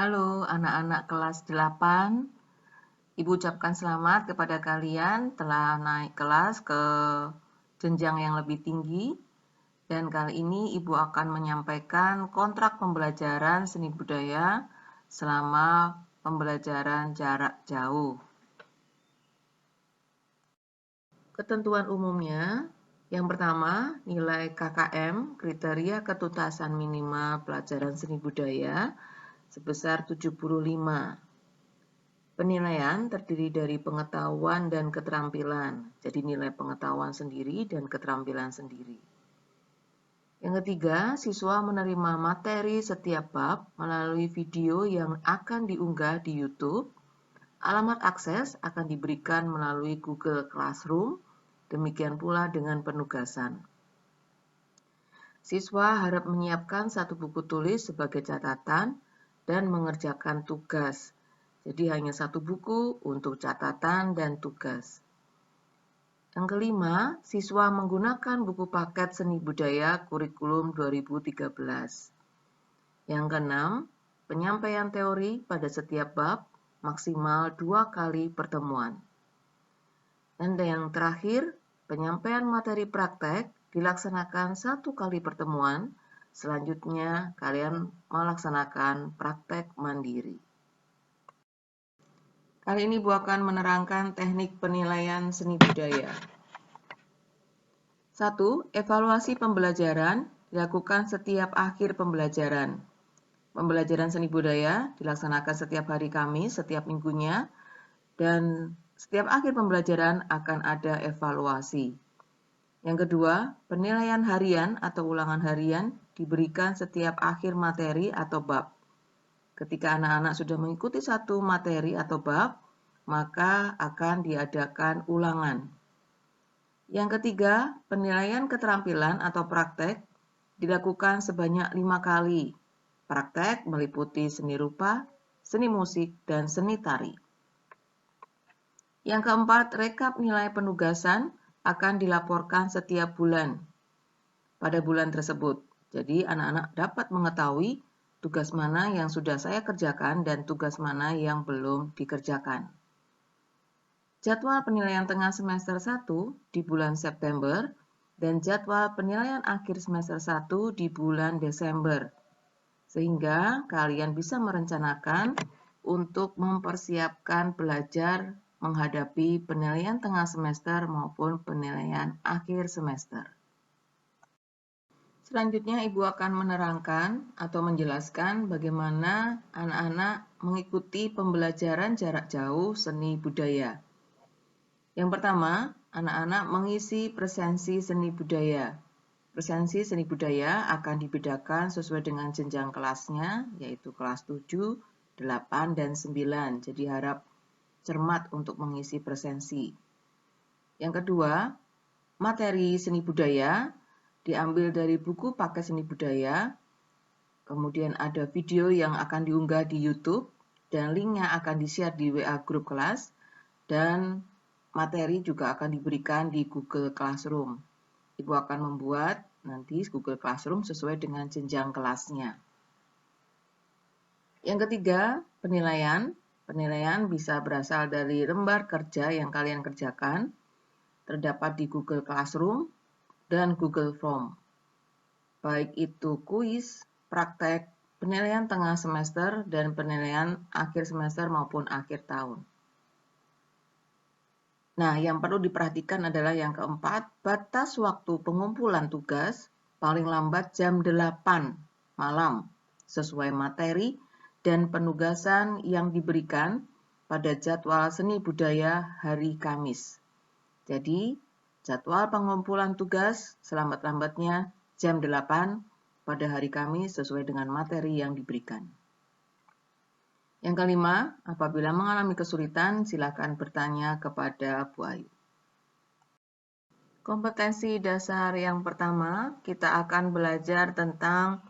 Halo anak-anak kelas 8, Ibu ucapkan selamat kepada kalian telah naik kelas ke jenjang yang lebih tinggi. Dan kali ini Ibu akan menyampaikan kontrak pembelajaran seni budaya selama pembelajaran jarak jauh. Ketentuan umumnya, yang pertama, nilai KKM, kriteria ketuntasan minimal pelajaran seni budaya, sebesar 75. Penilaian terdiri dari pengetahuan dan keterampilan, jadi nilai pengetahuan sendiri dan keterampilan sendiri. Yang ketiga, siswa menerima materi setiap bab melalui video yang akan diunggah di YouTube. Alamat akses akan diberikan melalui Google Classroom, demikian pula dengan penugasan. Siswa harap menyiapkan satu buku tulis sebagai catatan dan mengerjakan tugas. Jadi hanya satu buku untuk catatan dan tugas. Yang kelima, siswa menggunakan buku paket seni budaya kurikulum 2013. Yang keenam, penyampaian teori pada setiap bab maksimal 2 kali pertemuan. Dan yang terakhir, penyampaian materi praktek dilaksanakan 1 kali pertemuan. Selanjutnya, kalian melaksanakan praktek mandiri. Kali ini Bu akan menerangkan teknik penilaian seni budaya. 1. Evaluasi pembelajaran dilakukan setiap akhir pembelajaran. Pembelajaran seni budaya dilaksanakan setiap hari Kamis, setiap minggunya, dan setiap akhir pembelajaran akan ada evaluasi. Yang kedua, penilaian harian atau ulangan harian diberikan setiap akhir materi atau bab. Ketika anak-anak sudah mengikuti satu materi atau bab, maka akan diadakan ulangan. Yang ketiga, penilaian keterampilan atau praktek dilakukan sebanyak 5 kali. Praktek meliputi seni rupa, seni musik, dan seni tari. Yang keempat, rekap nilai penugasan akan dilaporkan setiap bulan pada bulan tersebut. Jadi anak-anak dapat mengetahui tugas mana yang sudah saya kerjakan dan tugas mana yang belum dikerjakan. Jadwal penilaian tengah semester 1 di bulan September dan jadwal penilaian akhir semester 1 di bulan Desember. Sehingga kalian bisa merencanakan untuk mempersiapkan belajar menghadapi penilaian tengah semester maupun penilaian akhir semester. Selanjutnya Ibu akan menerangkan atau menjelaskan bagaimana anak-anak mengikuti pembelajaran jarak jauh seni budaya. Yang pertama, anak-anak mengisi presensi seni budaya. Presensi seni budaya akan dibedakan sesuai dengan jenjang kelasnya, yaitu kelas 7, 8, dan 9. Jadi harap cermat untuk mengisi presensi. Yang kedua, materi seni budaya diambil dari buku paket seni budaya, kemudian ada video yang akan diunggah di YouTube, dan linknya akan di-share di WA grup kelas, dan materi juga akan diberikan di Google Classroom. Ibu akan membuat nanti Google Classroom sesuai dengan jenjang kelasnya. Yang ketiga, penilaian. Penilaian bisa berasal dari lembar kerja yang kalian kerjakan, terdapat di Google Classroom dan Google Form. Baik itu kuis, praktek, penilaian tengah semester, dan penilaian akhir semester maupun akhir tahun. Nah, yang perlu diperhatikan adalah yang keempat, batas waktu pengumpulan tugas paling lambat jam 8 malam, sesuai materi dan penugasan yang diberikan pada jadwal seni budaya hari Kamis. Jadi, jadwal pengumpulan tugas selambat-lambatnya jam 8 pada hari Kamis sesuai dengan materi yang diberikan. Yang kelima, apabila mengalami kesulitan, silakan bertanya kepada Bu Ayu. Kompetensi dasar yang pertama, kita akan belajar tentang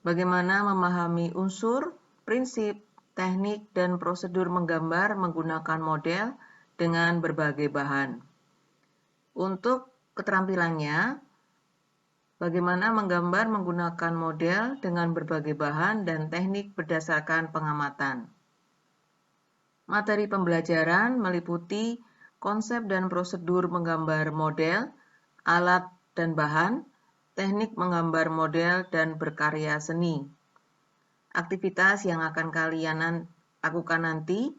bagaimana memahami unsur, prinsip, teknik, dan prosedur menggambar menggunakan model dengan berbagai bahan. Untuk keterampilannya, bagaimana menggambar menggunakan model dengan berbagai bahan dan teknik berdasarkan pengamatan. Materi pembelajaran meliputi konsep dan prosedur menggambar model, alat dan bahan, teknik menggambar model, dan berkarya seni. Aktivitas yang akan kalian lakukan nanti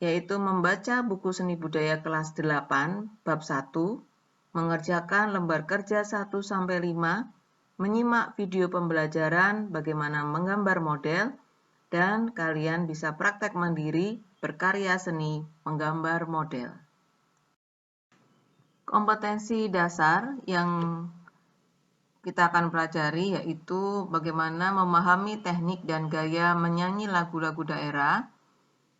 yaitu membaca buku seni budaya kelas 8 bab 1, mengerjakan lembar kerja 1-5, menyimak video pembelajaran bagaimana menggambar model, dan kalian bisa praktek mandiri berkarya seni menggambar model. Kompetensi dasar yang kita akan pelajari yaitu bagaimana memahami teknik dan gaya menyanyi lagu-lagu daerah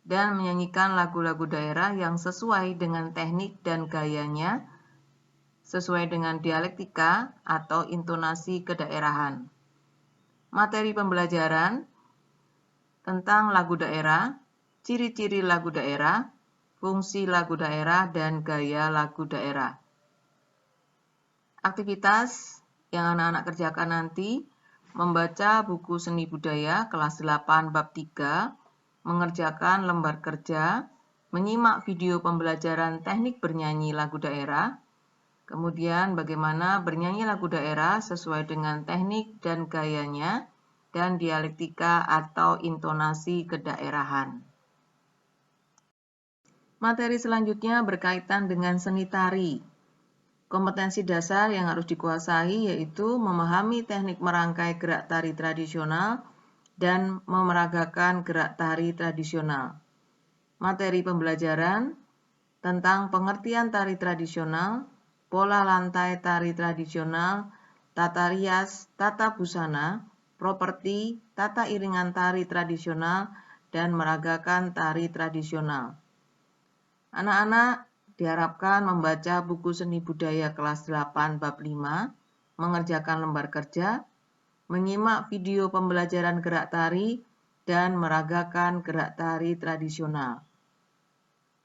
dan menyanyikan lagu-lagu daerah yang sesuai dengan teknik dan gayanya, sesuai dengan dialektika atau intonasi kedaerahan. Materi pembelajaran tentang lagu daerah, ciri-ciri lagu daerah, fungsi lagu daerah, dan gaya lagu daerah. Aktivitas yang anak-anak kerjakan nanti, membaca buku seni budaya kelas 8 bab 3, mengerjakan lembar kerja, menyimak video pembelajaran teknik bernyanyi lagu daerah, kemudian bagaimana bernyanyi lagu daerah sesuai dengan teknik dan gayanya, dan dialektika atau intonasi kedaerahan. Materi selanjutnya berkaitan dengan seni tari. Kompetensi dasar yang harus dikuasai yaitu memahami teknik merangkai gerak tari tradisional dan memeragakan gerak tari tradisional. Materi pembelajaran tentang pengertian tari tradisional, pola lantai tari tradisional, tata rias, tata busana, properti, tata iringan tari tradisional, dan meragakan tari tradisional. Anak-anak diharapkan membaca buku seni budaya kelas 8 bab 5, mengerjakan lembar kerja, menyimak video pembelajaran gerak tari, dan meragakan gerak tari tradisional.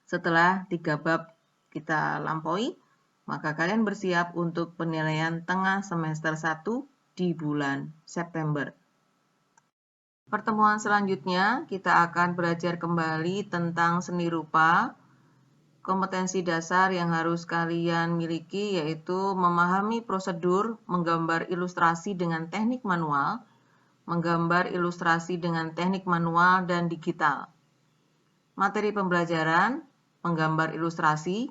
Setelah 3 bab kita lampaui, maka kalian bersiap untuk penilaian tengah semester 1 di bulan September. Pertemuan selanjutnya kita akan belajar kembali tentang seni rupa. Kompetensi dasar yang harus kalian miliki yaitu memahami prosedur menggambar ilustrasi dengan teknik manual, menggambar ilustrasi dengan teknik manual dan digital. Materi pembelajaran menggambar ilustrasi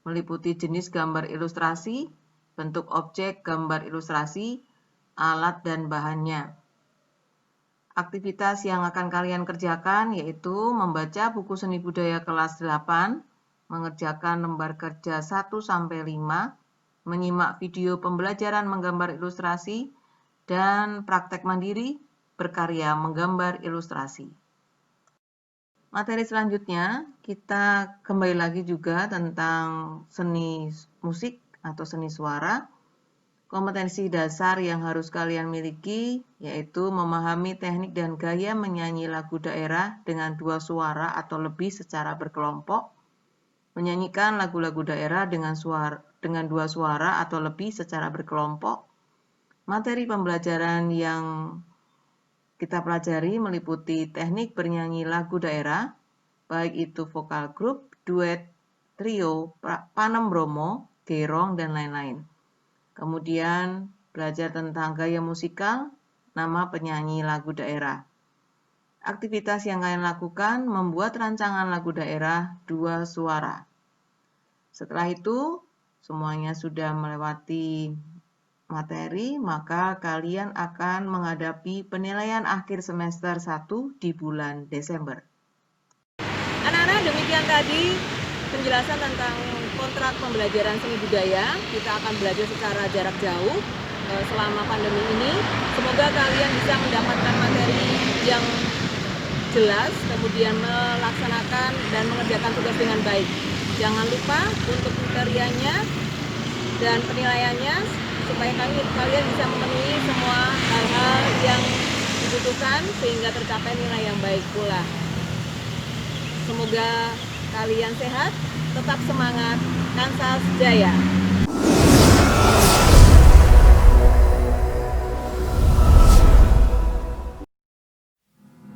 meliputi jenis gambar ilustrasi, bentuk objek gambar ilustrasi, alat dan bahannya. Aktivitas yang akan kalian kerjakan yaitu membaca buku seni budaya kelas 8, mengerjakan lembar kerja 1-5, menyimak video pembelajaran menggambar ilustrasi, dan praktek mandiri berkarya menggambar ilustrasi. Materi selanjutnya kita kembali lagi juga tentang seni musik atau seni suara. Kompetensi dasar yang harus kalian miliki yaitu memahami teknik dan gaya menyanyi lagu daerah dengan 2 suara atau lebih secara berkelompok, menyanyikan lagu-lagu daerah dengan 2 suara atau lebih secara berkelompok. Materi pembelajaran yang kita pelajari meliputi teknik bernyanyi lagu daerah, baik itu vokal grup, duet, trio, panem bromo, gerong, dan lain-lain. Kemudian belajar tentang gaya musikal, nama penyanyi lagu daerah. Aktivitas yang kalian lakukan membuat rancangan lagu daerah 2 suara. Setelah itu, semuanya sudah melewati materi, maka kalian akan menghadapi penilaian akhir semester 1 di bulan Desember. Anak-anak, demikian tadi penjelasan tentang kontrak pembelajaran seni budaya. Kita akan belajar secara jarak jauh selama pandemi ini. Semoga kalian bisa mendapatkan materi yang jelas, kemudian melaksanakan dan mengerjakan tugas dengan baik. Jangan lupa untuk kriterianya dan penilaiannya supaya kalian bisa memenuhi semua hal-hal yang dibutuhkan sehingga tercapai nilai yang baik pula. Semoga kalian sehat, tetap semangat, Kansas Jaya.